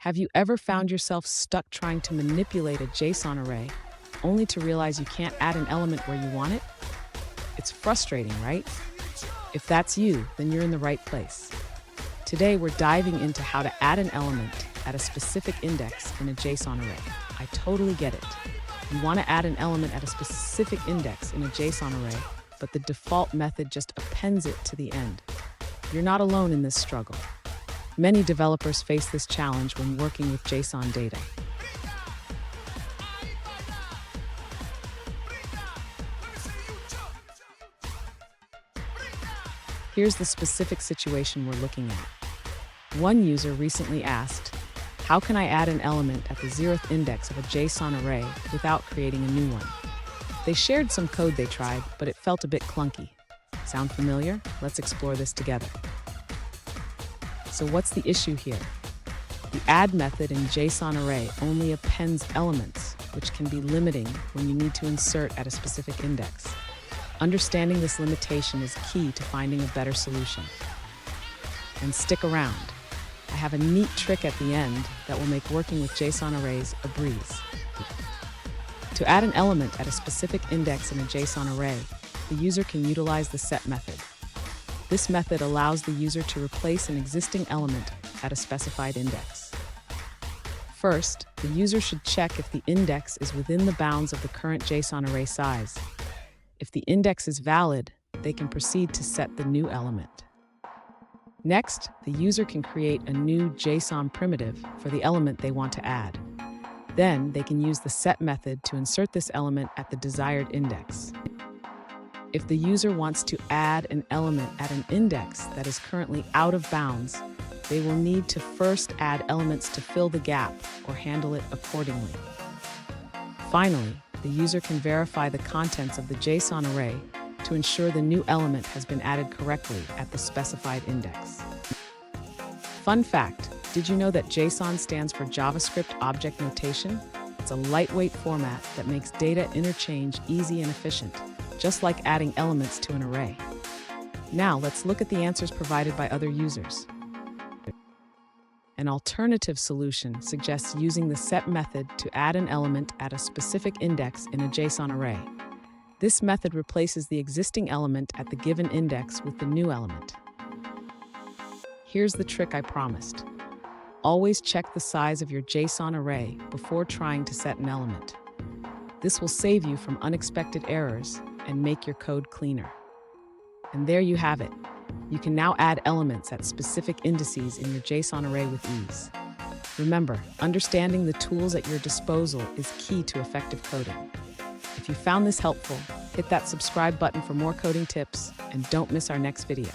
Have you ever found yourself stuck trying to manipulate a JSON array, only to realize you can't add an element where you want it? It's frustrating, right? If that's you, then you're in the right place. Today, we're diving into how to add an element at a specific index in a JSON array. I totally get it. You want to add an element at a specific index in a JSON array, but the default method just appends it to the end. You're not alone in this struggle. Many developers face this challenge when working with JSON data. Here's the specific situation we're looking at. One user recently asked, how can I add an element at the 0th index of a JSON array without creating a new one? They shared some code they tried, but it felt a bit clunky. Sound familiar? Let's explore this together. So what's the issue here? The add method in JSON array only appends elements, which can be limiting when you need to insert at a specific index. Understanding this limitation is key to finding a better solution. And stick around. I have a neat trick at the end that will make working with JSON arrays a breeze. To add an element at a specific index in a JSON array, the user can utilize the set method. This method allows the user to replace an existing element at a specified index. First, the user should check if the index is within the bounds of the current JSON array size. If the index is valid, they can proceed to set the new element. Next, the user can create a new JSON primitive for the element they want to add. Then, they can use the set method to insert this element at the desired index. If the user wants to add an element at an index that is currently out of bounds, they will need to first add elements to fill the gap or handle it accordingly. Finally, the user can verify the contents of the JSON array to ensure the new element has been added correctly at the specified index. Fun fact, did you know that JSON stands for JavaScript Object Notation? It's a lightweight format that makes data interchange easy and efficient, just like adding elements to an array. Now let's look at the answers provided by other users. An alternative solution suggests using the set method to add an element at a specific index in a JSON array. This method replaces the existing element at the given index with the new element. Here's the trick I promised. Always check the size of your JSON array before trying to set an element. This will save you from unexpected errors and make your code cleaner. And there you have it. You can now add elements at specific indices in your JSON array with ease. Remember, understanding the tools at your disposal is key to effective coding. If you found this helpful, hit that subscribe button for more coding tips and don't miss our next video.